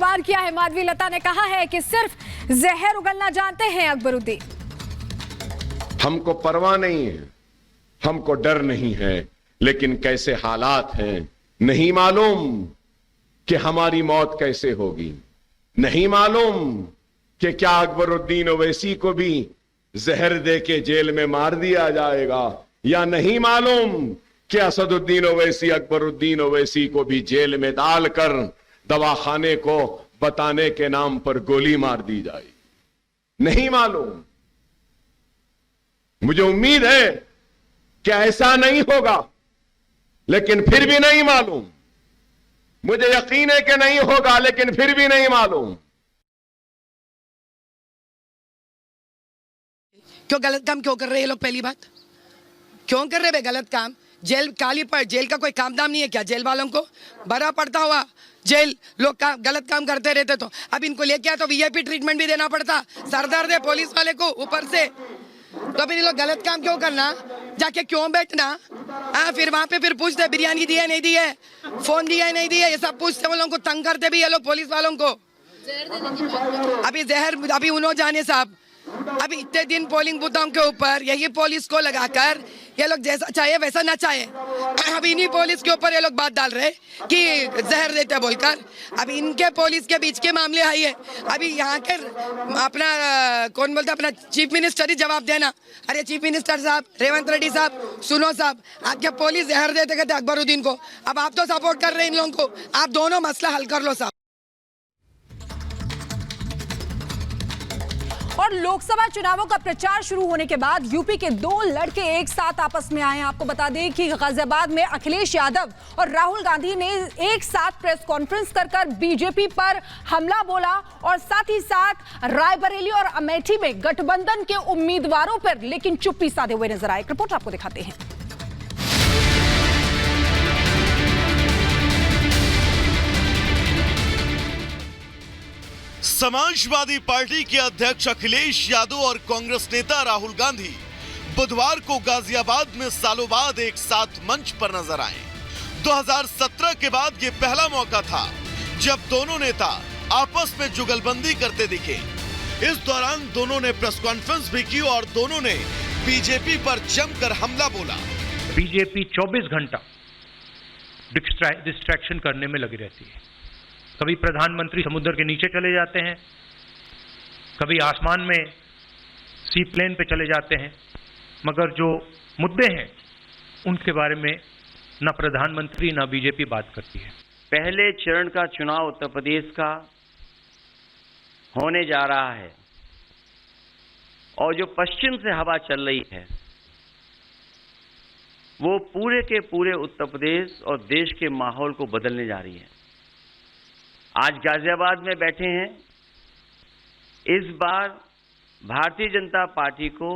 सवाल किया है। माधवी लता ने कहा है कि सिर्फ जहर उगलना जानते हैं अकबरुद्दीन। हमको परवाह नहीं है, हमको डर नहीं है, लेकिन कैसे हालात हैं नहीं मालूम कि हमारी मौत कैसे होगी। नहीं मालूम कि क्या अकबरुद्दीन ओवैसी को भी जहर दे के जेल में मार दिया जाएगा, या नहीं मालूम कि असदुद्दीन ओवैसी अकबरुद्दीन ओवैसी को भी जेल में डालकर दवाखाने को बताने के नाम पर गोली मार दी जाएगी। नहीं मालूम। मुझे उम्मीद है कि ऐसा नहीं होगा, लेकिन फिर भी नहीं मालूम। मुझे यकीन है कि नहीं होगा, लेकिन फिर भी नहीं मालूम। क्यों गलत काम क्यों कर रहे हैं ये लोग? पहली बात क्यों कर रहे हैं गलत काम? जेल काली पर जेल का कोई काम दाम नहीं है क्या? जेल वालों को बड़ा पड़ता हुआ जेल लोग गलत काम करते रहते तो अब इनको लेके आया तो वीआईपी ट्रीटमेंट भी देना पड़ता। सरदर्द है पुलिस वाले को ऊपर से, तो फिर ये लोग गलत काम क्यों करना? जाके क्यों बैठना? फिर वहां पे फिर पूछते बिरयानी दी है नहीं दी है, फोन दिया है नहीं दिया, ये सब पूछते। वो लोगों को तंग करते भी ये लोग पुलिस वालों को। अभी जहर अभी उन्होंने जाने साहब अभी इतने दिन पोलिंग बूथों के ऊपर यही पुलिस को लगाकर ये लोग जैसा चाहे वैसा ना चाहे, अभी इन्हीं पुलिस के ऊपर ये लोग बात डाल रहे कि जहर देते बोलकर। अभी इनके पुलिस के बीच के मामले आई है। अभी यहाँ के अपना कौन बोलता अपना चीफ मिनिस्टर ही जवाब देना। अरे चीफ मिनिस्टर साहब, रेवंत रेड्डी साहब, सुनो साहब, आपके पुलिस जहर देते कहते अकबरुद्दीन को। अब आप तो सपोर्ट कर रहे हैं इन लोगों को, आप दोनों मसला हल कर लो साहब। और लोकसभा चुनावों का प्रचार शुरू होने के बाद यूपी के दो लड़के एक साथ आपस में आए हैं। आपको बता दें कि गाजियाबाद में अखिलेश यादव और राहुल गांधी ने एक साथ प्रेस कॉन्फ्रेंस कर बीजेपी पर हमला बोला और साथ ही साथ रायबरेली और अमेठी में गठबंधन के उम्मीदवारों पर लेकिन चुप्पी साधे हुए नजर आए। रिपोर्ट आपको दिखाते हैं। समाजवादी पार्टी के अध्यक्ष अखिलेश यादव और कांग्रेस नेता राहुल गांधी बुधवार को गाजियाबाद में सालों बाद एक साथ मंच पर नजर आए। 2017 के बाद ये पहला मौका था जब दोनों नेता आपस में जुगलबंदी करते दिखे। इस दौरान दोनों ने प्रेस कॉन्फ्रेंस भी की और दोनों ने बीजेपी पर जमकर हमला बोला। बीजेपी 24 घंटा डिस्ट्रैक्शन करने में लगी रहती है। कभी प्रधानमंत्री समुद्र के नीचे चले जाते हैं, कभी आसमान में सी प्लेन पे चले जाते हैं, मगर जो मुद्दे हैं उनके बारे में ना प्रधानमंत्री ना बीजेपी बात करती है। पहले चरण का चुनाव उत्तर प्रदेश का होने जा रहा है और जो पश्चिम से हवा चल रही है वो पूरे के पूरे उत्तर प्रदेश और देश के माहौल को बदलने जा रही है। आज गाजियाबाद में बैठे हैं। इस बार भारतीय जनता पार्टी को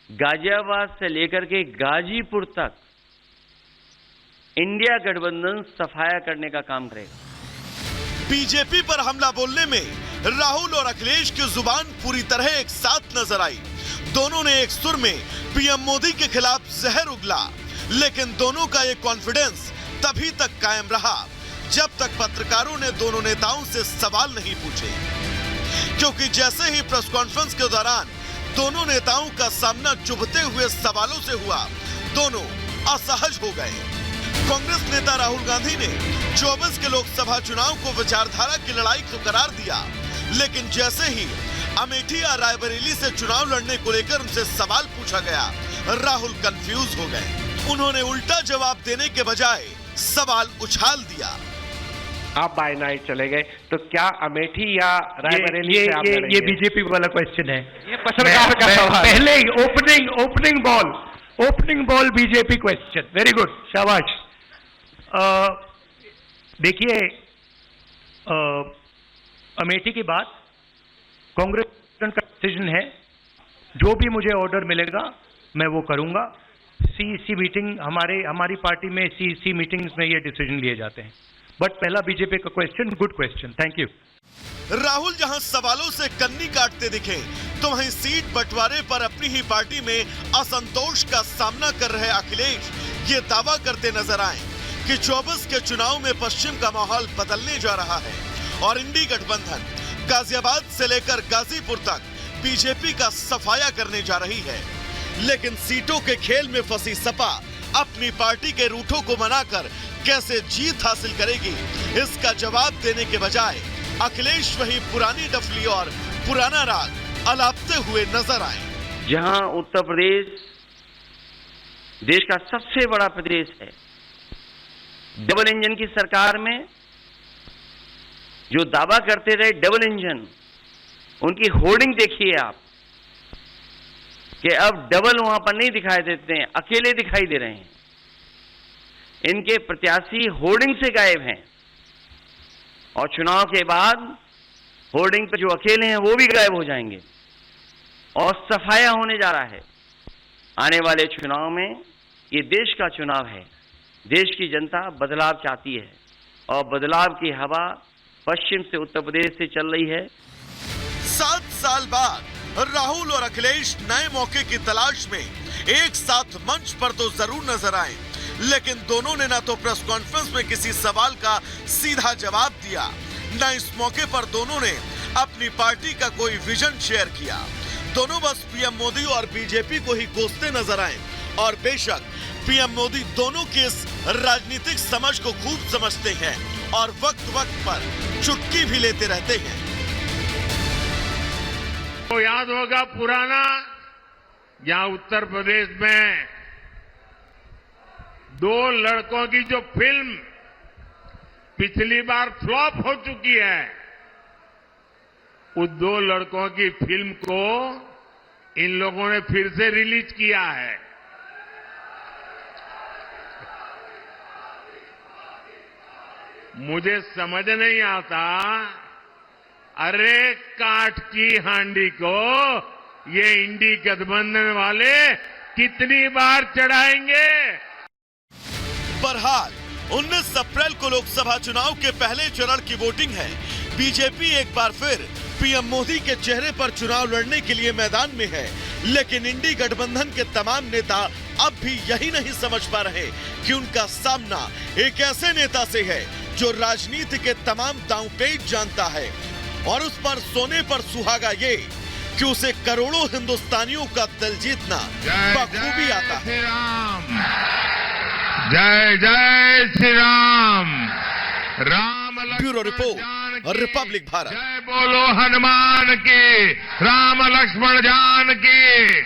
गाजियाबाद से लेकर के गाजीपुर तक इंडिया गठबंधन सफाया करने का काम करेगा। बीजेपी पर हमला बोलने में राहुल और अखिलेश की जुबान पूरी तरह एक साथ नजर आई। दोनों ने एक सुर में पीएम मोदी के खिलाफ जहर उगला, लेकिन दोनों का ये कॉन्फिडेंस तभी तक कायम रहा जब तक पत्रकारों ने दोनों नेताओं से सवाल नहीं पूछे, क्योंकि जैसे ही प्रेस कॉन्फ्रेंस के दौरान दोनों नेताओं का सामना चुभते हुए सवालों से हुआ, दोनों असहज हो गए। कांग्रेस नेता राहुल गांधी ने 24 के लोकसभा चुनाव को विचारधारा की लड़ाई तो करार दिया, लेकिन जैसे ही अमेठी या रायबरेली से चुनाव लड़ने को लेकर उनसे सवाल पूछा गया, राहुल कंफ्यूज हो गए। उन्होंने उल्टा जवाब देने के बजाय सवाल उछाल दिया। आप बाय नाइट चले गए तो क्या अमेठी या रायबरेली से आप ये बीजेपी वाला क्वेश्चन है। ये पत्रकार का सवाल। पहले opening ball BJP question. Very good, शाबाश। देखिए, अमेठी की बात कांग्रेस का डिसीजन है। जो भी मुझे ऑर्डर मिलेगा मैं वो करूंगा। सीईसी मीटिंग हमारी पार्टी में सीईसी मीटिंग्स में ये डिसीजन लिए जाते हैं। बट पहला बीजेपी का question, good question, thank you. Rahul जहां सवालों से कन्नी काटते दिखे, तो वहीं सीट बंटवारे पर अपनी ही पार्टी में असंतोष का सामना कर रहे अखिलेश ये दावा करते नजर आए कि 24 के चुनाव में पश्चिम का माहौल बदलने जा रहा है और इंडी गठबंधन गाजियाबाद से लेकर गाजीपुर तक बीजेपी का सफाया करने जा रही है। लेकिन सीटों के खेल में फंसी सपा अपनी पार्टी के रूठों को मनाकर कैसे जीत हासिल करेगी, इसका जवाब देने के बजाय अखिलेश वही पुरानी डफली और पुराना राग अलापते हुए नजर आए। जहां उत्तर प्रदेश देश का सबसे बड़ा प्रदेश है, डबल इंजन की सरकार में जो दावा करते रहे डबल इंजन, उनकी होर्डिंग देखिए आप कि अब डबल वहां पर नहीं दिखाई देते हैं, अकेले दिखाई दे रहे हैं। इनके प्रत्याशी होर्डिंग से गायब हैं और चुनाव के बाद होर्डिंग पर जो अकेले हैं वो भी गायब हो जाएंगे और सफाया होने जा रहा है। आने वाले चुनाव में, ये देश का चुनाव है, देश की जनता बदलाव चाहती है और बदलाव की हवा पश्चिम से उत्तर प्रदेश से चल रही है। 7 साल बाद राहुल और अखिलेश नए मौके की तलाश में एक साथ मंच पर तो जरूर नजर आए, लेकिन दोनों ने ना तो प्रेस कॉन्फ्रेंस में किसी सवाल का सीधा जवाब दिया, न इस मौके पर दोनों ने अपनी पार्टी का कोई विजन शेयर किया। दोनों बस पीएम मोदी और बीजेपी को ही कोसते नजर आए और बेशक पीएम मोदी दोनों की इस राजनीतिक समझ को खूब समझते हैं और वक्त वक्त पर चुटकी भी लेते रहते हैं। तो याद होगा पुराना, यहाँ उत्तर प्रदेश में 2 लड़कों की जो फिल्म पिछली बार फ्लॉप हो चुकी है, उस 2 लड़कों की फिल्म को इन लोगों ने फिर से रिलीज किया है। मुझे समझ नहीं आता, अरे काठ की हांडी को ये इंडी गठबंधन वाले कितनी बार चढ़ाएंगे। बहरहाल 19 अप्रैल को लोकसभा चुनाव के पहले चरण की वोटिंग है। बीजेपी एक बार फिर पीएम मोदी के चेहरे पर चुनाव लड़ने के लिए मैदान में है, लेकिन इंडी गठबंधन के तमाम नेता अब भी यही नहीं समझ पा रहे कि उनका सामना एक ऐसे नेता से है जो राजनीति के तमाम दांवपेच जानता है और उस पर सोने पर सुहागा ये कि उसे करोड़ों हिंदुस्तानियों का दिल जीतना बखूबी आता है। जय जय श्री राम। राम ब्यूरो रिपोर्ट और रिपब्लिक भारत। जय बोलो हनुमान की, राम लक्ष्मण जान की,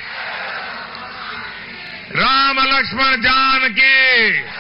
राम लक्ष्मण जान की।